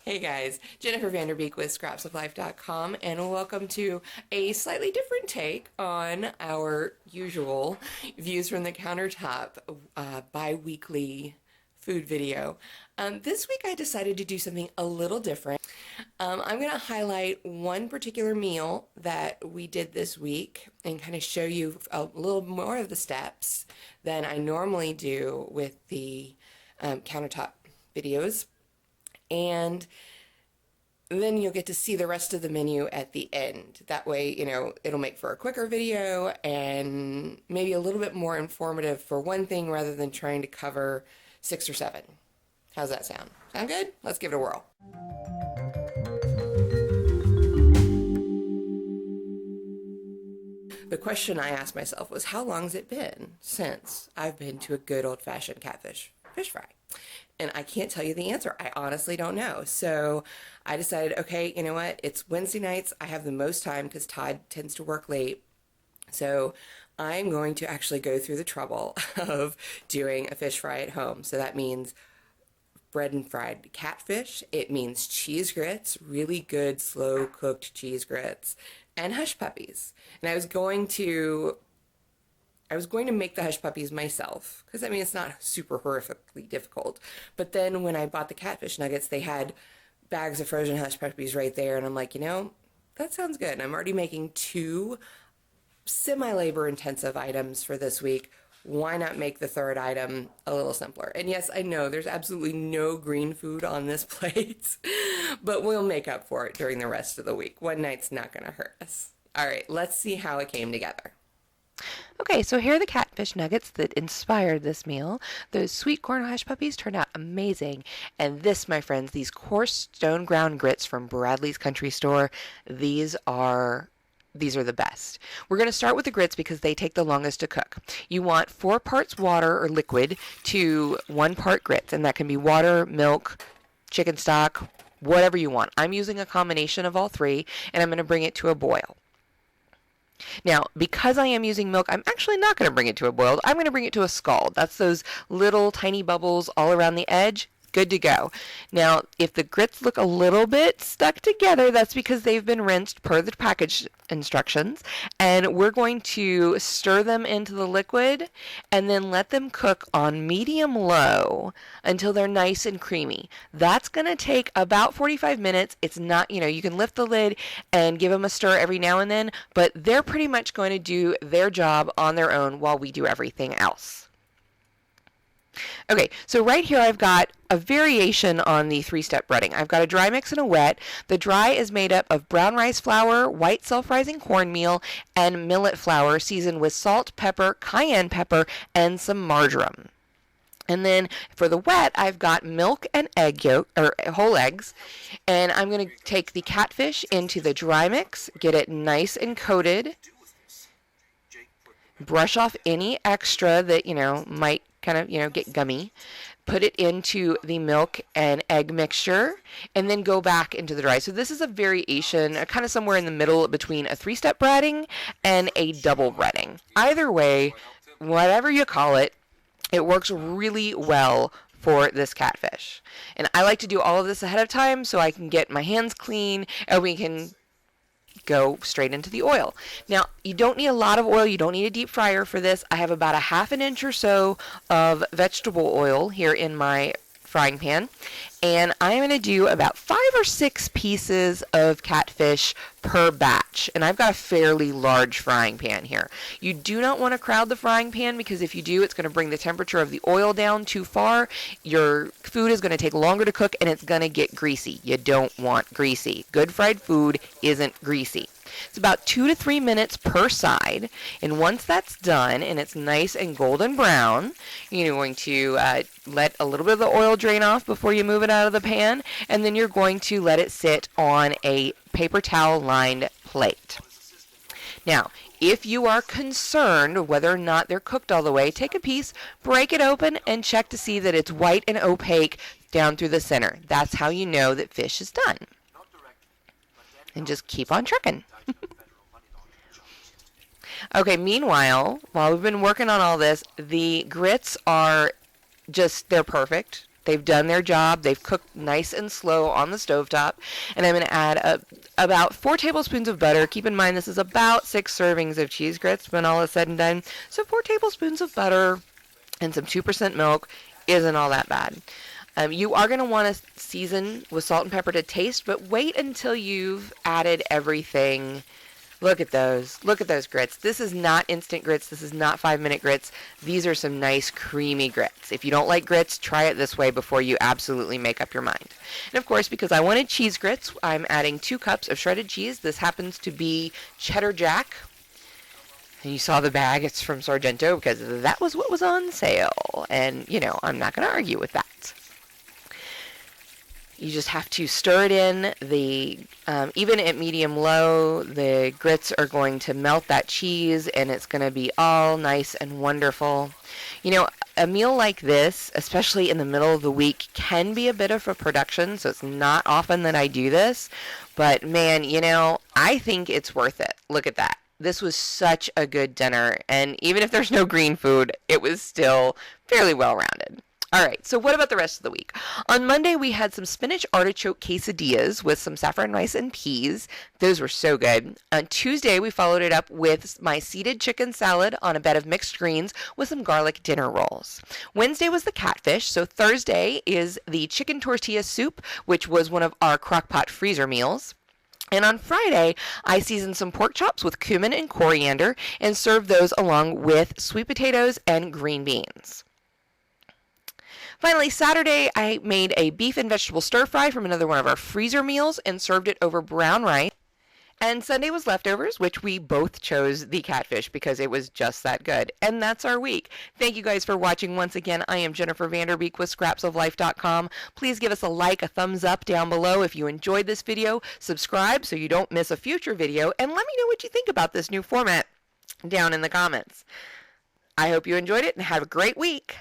Hey guys, Jennifer Vanderbeek with scrapsoflife.com, and welcome to a slightly different take on our usual Views from the Countertop bi-weekly food video. This week I decided to do something a little different. I'm going to highlight one particular meal that we did this week and kind of show you a little more of the steps than I normally do with the countertop videos. And then you'll get to see the rest of the menu at the end. That way, it'll make for a quicker video and maybe a little bit more informative for one thing rather than trying to cover 6 or 7. How's that sound? Sound good? Let's give it a whirl. The question I asked myself was, how long's it been since I've been to a good old-fashioned catfish fish fry? And I can't tell you the answer. I honestly don't know. So I decided, okay, you know what? It's Wednesday nights. I have the most time because Todd tends to work late. So I'm going to actually go through the trouble of doing a fish fry at home. So that means bread and fried catfish. It means cheese grits, really good slow cooked cheese grits, and hush puppies. And I was going to make the hush puppies myself because, it's not super horrifically difficult. But then when I bought the catfish nuggets, they had bags of frozen hush puppies right there. And I'm like, that sounds good. And I'm already making 2 semi-labor intensive items for this week. Why not make the third item a little simpler? And yes, I know there's absolutely no green food on this plate, but we'll make up for it during the rest of the week. One night's not going to hurt us. All right, let's see how it came together. Okay, so here are the catfish nuggets that inspired this meal. Those sweet corn hush puppies turned out amazing. And this, my friends, these coarse stone ground grits from Bradley's Country Store, these are the best. We're going to start with the grits because they take the longest to cook. You want 4 parts water or liquid to 1 part grits, and that can be water, milk, chicken stock, whatever you want. I'm using a combination of all 3, and I'm going to bring it to a boil. Now, because I am using milk, I'm actually not going to bring it to a boil. I'm going to bring it to a scald. That's those little tiny bubbles all around the edge. Good to go. Now, if the grits look a little bit stuck together, that's because they've been rinsed per the package instructions. And we're going to stir them into the liquid and then let them cook on medium-low until they're nice and creamy. That's going to take about 45 minutes. It's not, you can lift the lid and give them a stir every now and then, but they're pretty much going to do their job on their own while we do everything else. Okay, so right here I've got a variation on the 3-step breading. I've got a dry mix and a wet. The dry is made up of brown rice flour, white self-rising cornmeal, and millet flour seasoned with salt, pepper, cayenne pepper, and some marjoram. And then for the wet, I've got milk and egg yolk, or whole eggs, and I'm going to take the catfish into the dry mix, get it nice and coated, brush off any extra that, might kind of, get gummy, put it into the milk and egg mixture, and then go back into the dry. So this is a variation, kind of somewhere in the middle between a 3-step breading and a double breading. Either way, whatever you call it, it works really well for this catfish. And I like to do all of this ahead of time so I can get my hands clean and we can go straight into the oil. Now, you don't need a lot of oil. You don't need a deep fryer for this. I have about a 1/2 inch or so of vegetable oil here in my frying pan, and I'm going to do about 5 or 6 pieces of catfish per batch, and I've got a fairly large frying pan here. You do not want to crowd the frying pan because if you do, it's going to bring the temperature of the oil down too far. Your food is going to take longer to cook and it's going to get greasy. You don't want greasy. Good fried food isn't greasy. It's about 2 to 3 minutes per side, and once that's done and it's nice and golden brown, you're going to let a little bit of the oil drain off before you move it out of the pan, and then you're going to let it sit on a paper towel lined plate. Now, if you are concerned whether or not they're cooked all the way, take a piece, break it open, and check to see that it's white and opaque down through the center. That's how you know that fish is done. And just keep on trucking. Okay, meanwhile, while we've been working on all this, the grits are they're perfect. They've done their job. They've cooked nice and slow on the stovetop. And I'm going to add about 4 tablespoons of butter. Keep in mind this is about 6 servings of cheese grits when all is said and done. So 4 tablespoons of butter and some 2% milk isn't all that bad. You are going to want to season with salt and pepper to taste, but wait until you've added everything. Look at those. Look at those grits. This is not instant grits. This is not 5-minute grits. These are some nice creamy grits. If you don't like grits, try it this way before you absolutely make up your mind. And of course, because I wanted cheese grits, I'm adding 2 cups of shredded cheese. This happens to be cheddar jack. And you saw the bag. It's from Sargento because that was what was on sale. And, you know, I'm not going to argue with that. You just have to stir it in. Even at medium-low, the grits are going to melt that cheese, and it's going to be all nice and wonderful. You know, a meal like this, especially in the middle of the week, can be a bit of a production, so it's not often that I do this. But, man, you know, I think it's worth it. Look at that. This was such a good dinner, and even if there's no green food, it was still fairly well-rounded. All right, so what about the rest of the week? On Monday, we had some spinach artichoke quesadillas with some saffron rice and peas. Those were so good. On Tuesday, we followed it up with my seeded chicken salad on a bed of mixed greens with some garlic dinner rolls. Wednesday was the catfish, so Thursday is the chicken tortilla soup, which was one of our crock-pot freezer meals. And on Friday, I seasoned some pork chops with cumin and coriander and served those along with sweet potatoes and green beans. Finally, Saturday, I made a beef and vegetable stir-fry from another one of our freezer meals and served it over brown rice. And Sunday was leftovers, which we both chose the catfish because it was just that good. And that's our week. Thank you guys for watching once again. I am Jennifer Vanderbeek with scrapsoflife.com. Please give us a like, a thumbs up down below if you enjoyed this video. Subscribe so you don't miss a future video. And let me know what you think about this new format down in the comments. I hope you enjoyed it and have a great week.